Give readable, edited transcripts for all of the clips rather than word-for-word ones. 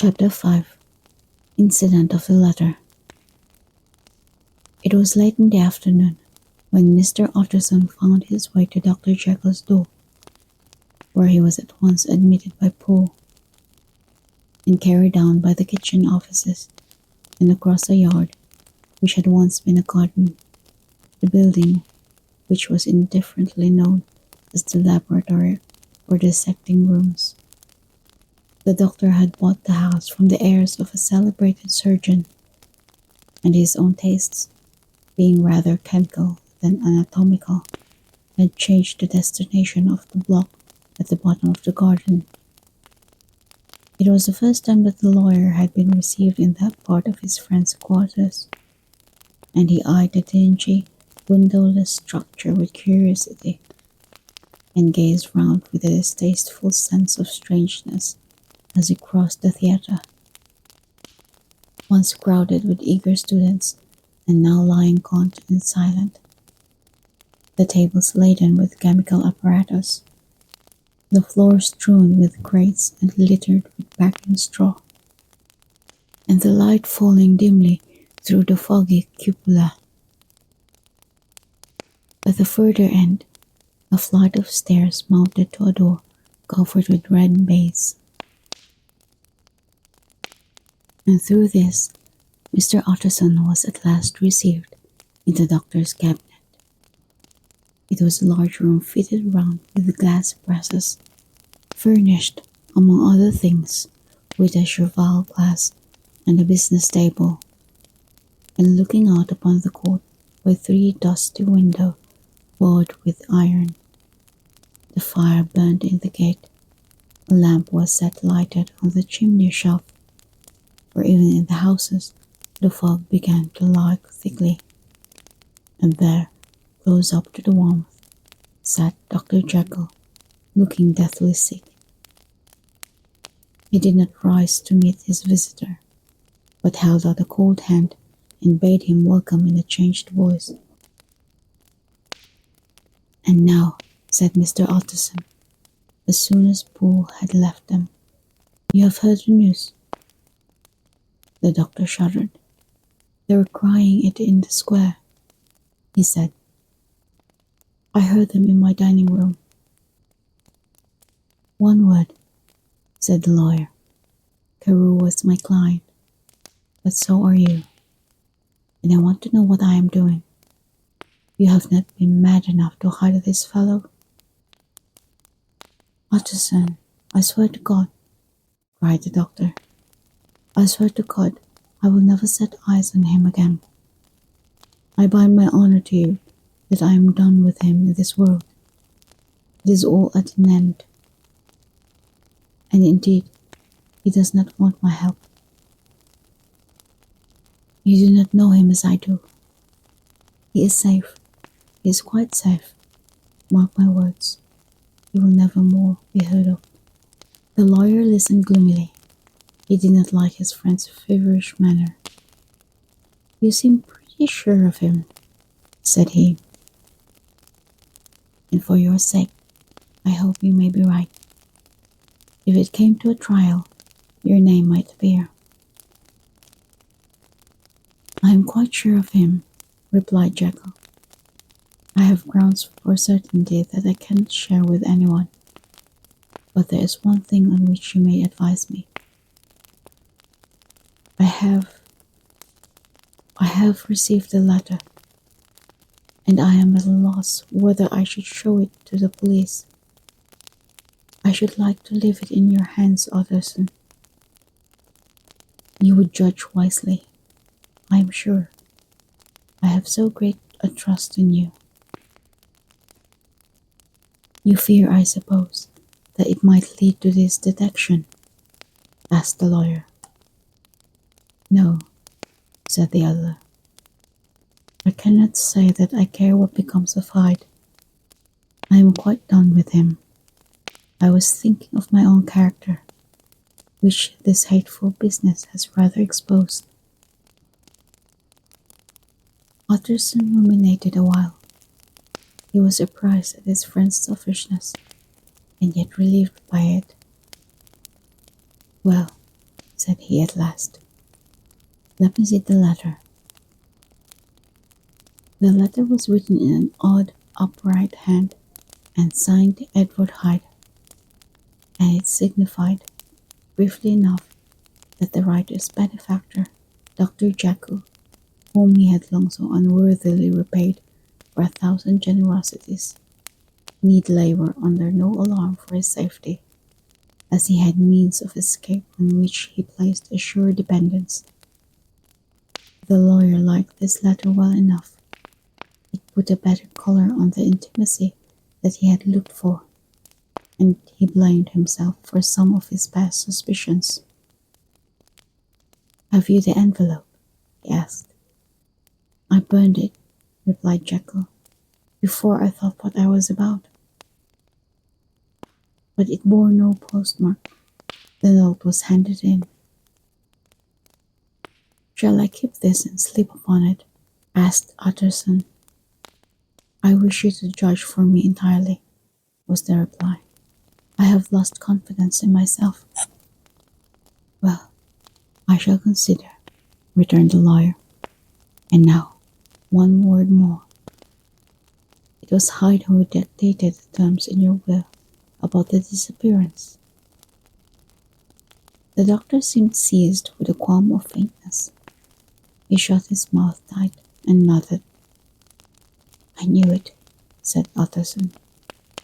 Chapter 5. Incident of the Letter. It was late in the afternoon when Mr. Utterson found his way to Dr. Jekyll's door, where he was at once admitted by Poole and carried down by the kitchen offices and across a yard which had once been a garden, the building which was indifferently known as the laboratory or dissecting rooms. The doctor had bought the house from the heirs of a celebrated surgeon, and his own tastes, being rather chemical than anatomical, had changed the destination of the block at the bottom of the garden. It was the first time that the lawyer had been received in that part of his friend's quarters, and he eyed the dingy, windowless structure with curiosity, and gazed round with a distasteful sense of strangeness as he crossed the theatre, once crowded with eager students and now lying gaunt and silent, the tables laden with chemical apparatus, the floor strewn with crates and littered with packing straw, and the light falling dimly through the foggy cupola. At the further end, a flight of stairs mounted to a door covered with red baize, and through this Mr. Utterson was at last received in the doctor's cabinet. It was a large room fitted round with glass presses, furnished, among other things, with a cheval glass and a business table, and looking out upon the court by 3 dusty windows barred with iron. The fire burned in the grate. A lamp was set lighted on the chimney shelf, for even in the houses the fog began to lie thickly, and there, close up to the warmth, sat Dr. Jekyll, looking deathly sick. He did not rise to meet his visitor, but held out a cold hand and bade him welcome in a changed voice. "And now," said Mr. Utterson, as soon as Poole had left them, "you have heard the news." The doctor shuddered. "They were crying it in the square," he said. "I heard them in my dining room." "One word," said the lawyer. "Carew was my client, but so are you, and I want to know what I am doing. You have not been mad enough to hide this fellow?" "Utterson, I swear to God," cried the doctor. "I swear to God I will never set eyes on him again. I bind my honor to you that I am done with him in this world. It is all at an end. And indeed, he does not want my help. You do not know him as I do. He is safe. He is quite safe. Mark my words. He will never more be heard of." The lawyer listened gloomily. He did not like his friend's feverish manner. "You seem pretty sure of him," said he. "And for your sake, I hope you may be right. If it came to a trial, your name might appear." "I am quite sure of him," replied Jekyll. "I have grounds for certainty that I cannot share with anyone, but there is one thing on which you may advise me. I have received the letter, and I am at a loss whether I should show it to the police. I should like to leave it in your hands, Utterson. You would judge wisely, I am sure. I have so great a trust in you." "You fear, I suppose, that it might lead to this detection?" asked the lawyer. "No," said the other. "I cannot say that I care what becomes of Hyde. I am quite done with him. I was thinking of my own character, which this hateful business has rather exposed." Utterson ruminated a while. He was surprised at his friend's selfishness, and yet relieved by it. "Well," said he at last. "Let me see the letter." The letter was written in an odd, upright hand and signed Edward Hyde, and it signified, briefly enough, that the writer's benefactor, Dr. Jekyll, whom he had long so unworthily repaid for 1,000 generosities, need labor under no alarm for his safety, as he had means of escape on which he placed a sure dependence. The lawyer liked this letter well enough. It put a better color on the intimacy that he had looked for, and he blamed himself for some of his past suspicions. "Have you the envelope?" he asked. "I burned it," replied Jekyll, "before I thought what I was about." But it bore no postmark. The note was handed in. "Shall I keep this and sleep upon it?" asked Utterson. "I wish you to judge for me entirely," was the reply. "I have lost confidence in myself." "Well, I shall consider," returned the lawyer. "And now, one word more. It was Hyde who dictated the terms in your will about the disappearance." The doctor seemed seized with a qualm of faintness. He shut his mouth tight and nodded. "I knew it," said Utterson.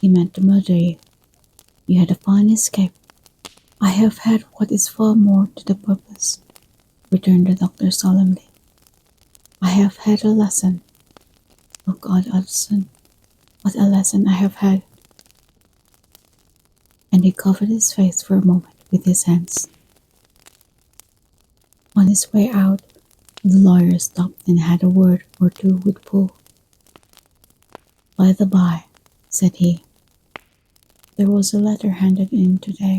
"He meant to murder you. You had a fine escape." "I have had what is far more to the purpose," returned the doctor solemnly. "I have had a lesson. Oh God, Utterson, what a lesson I have had!" And he covered his face for a moment with his hands. On his way out, the lawyer stopped and had a word or two with Poe. "By the by," said he, "there was a letter handed in today.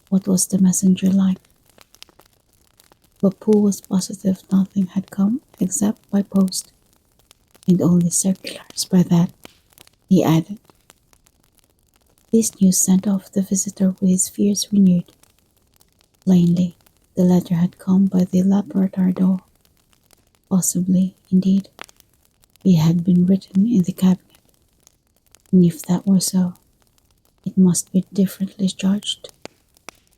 What was the messenger like?" But Poe was positive nothing had come except by post, and only circulars by that, he added. This news sent off the visitor with his fears renewed. Plainly, the letter had come by the laboratory door. Possibly, indeed, it had been written in the cabinet, and if that were so, it must be differently judged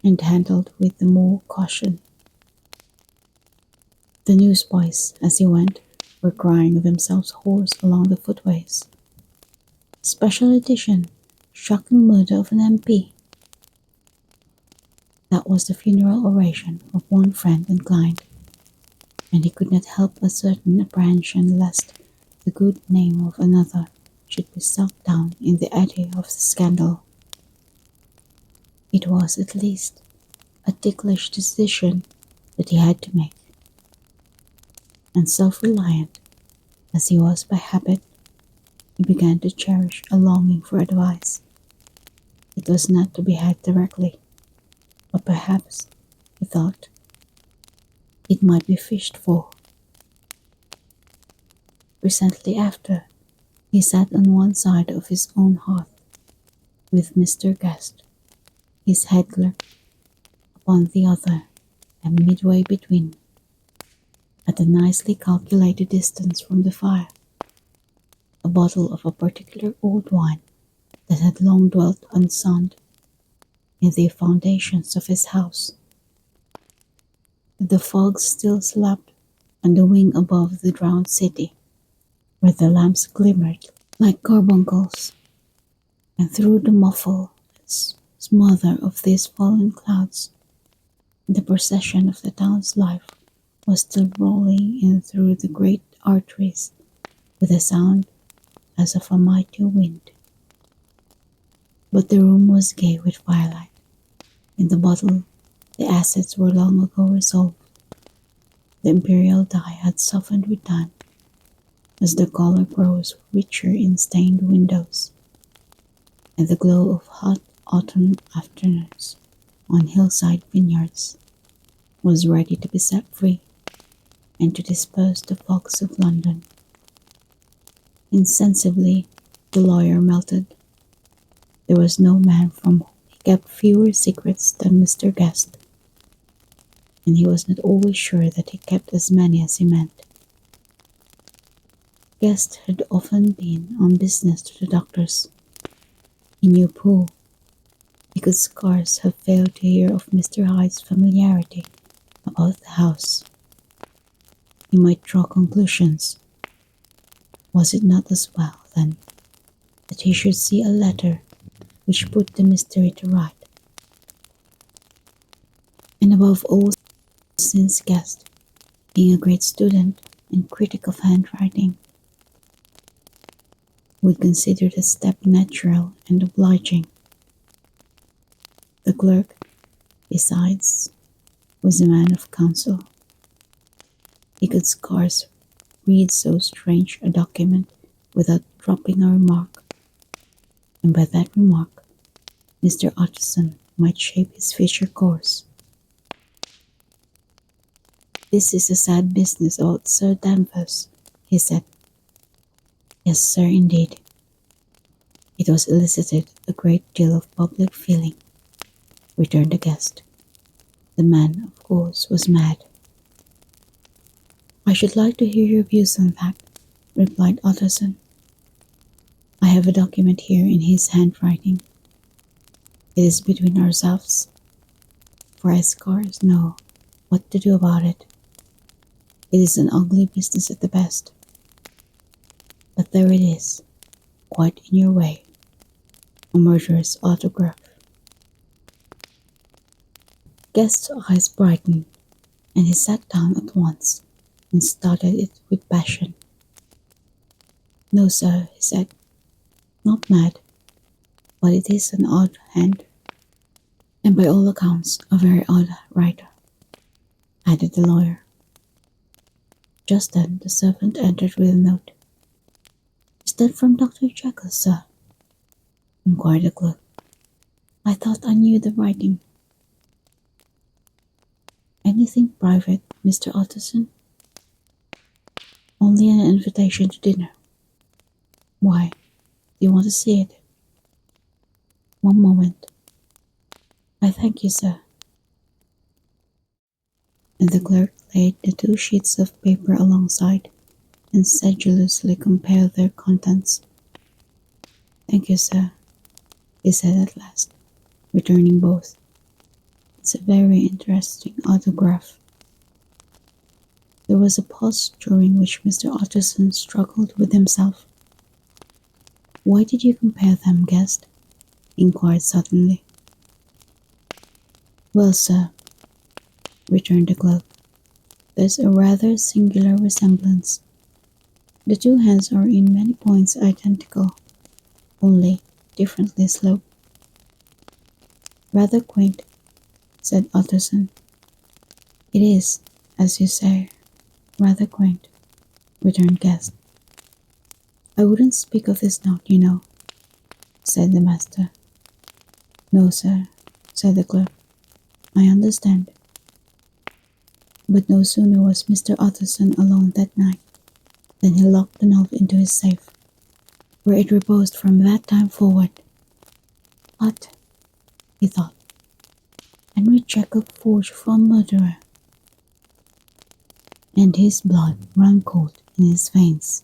and handled with the more caution. The newsboys, as he went, were crying themselves hoarse along the footways. "Special edition, shocking murder of an MP." That was the funeral oration of one friend and client, and he could not help a certain apprehension lest the good name of another should be sucked down in the eddy of the scandal. It was, at least, a ticklish decision that he had to make, and self-reliant as he was by habit, he began to cherish a longing for advice. It was not to be had directly, but perhaps, he thought, it might be fished for. Presently after, he sat on one side of his own hearth, with Mr. Guest, his haggler, upon the other, and midway between, at a nicely calculated distance from the fire, a bottle of a particular old wine that had long dwelt unsunned in the foundations of his house. The fog still slept on the wing above the drowned city, where the lamps glimmered like carbuncles, and through the muffled smother of these fallen clouds, the procession of the town's life was still rolling in through the great arteries with a sound as of a mighty wind. But the room was gay with firelight. In the bottle, the acids were long ago resolved. The imperial dye had softened with time, as the color grows richer in stained windows, and the glow of hot autumn afternoons on hillside vineyards was ready to be set free and to disperse the fogs of London. Insensibly, the lawyer melted. There was no man from whom he kept fewer secrets than Mr. Guest, and he was not always sure that he kept as many as he meant. Guest had often been on business to the doctors. He knew Pooh. He could scarce have failed to hear of Mr. Hyde's familiarity about the house. He might draw conclusions. Was it not as well, then, that he should see a letter which put the mystery to right? And above all, since Guest, being a great student and critic of handwriting, would consider the step natural and obliging. The clerk, besides, was a man of counsel. He could scarce read so strange a document without dropping a remark, and by that remark Mr. Utterson might shape his future course. "This is a sad business about Sir Danvers," he said. "Yes, sir, indeed. It has elicited a great deal of public feeling," returned the guest. "The man, of course, was mad." "I should like to hear your views on that," replied Utterson. "I have a document here in his handwriting. It is between ourselves, for I scarce know what to do about it. It is an ugly business at the best. But there it is, quite in your way, a murderer's autograph." Guest's eyes brightened, and he sat down at once and studied it with passion. "No, sir," he said, "not mad, but it is an odd hand, and by all accounts a very odd writer," added the lawyer. Just then the servant entered with a note. "Is that from Dr. Jekyll, sir?" inquired the clerk. "I thought I knew the writing." "Anything private, Mr. Utterson?" "Only an invitation to dinner." "Why, do you want to see it?" "One moment." "I thank you, sir." And the clerk laid the 2 sheets of paper alongside and sedulously compared their contents. "Thank you, sir," he said at last, returning both. "It's a very interesting autograph." There was a pause during which Mr. Utterson struggled with himself. "Why did you compare them, Guest?" he inquired suddenly. "Well, sir," returned the clerk, "there's a rather singular resemblance. The 2 hands are in many points identical, only differently sloped." "Rather quaint," said Utterson. "It is, as you say, rather quaint," returned Guest. "I wouldn't speak of this note, you know," said the master. "No, sir," said the clerk. "I understand." But no sooner was Mr. Utterson alone that night than he locked the note into his safe, where it reposed from that time forward. "What?" he thought. "Henry Jekyll forged for a murderer!" And his blood ran cold in his veins.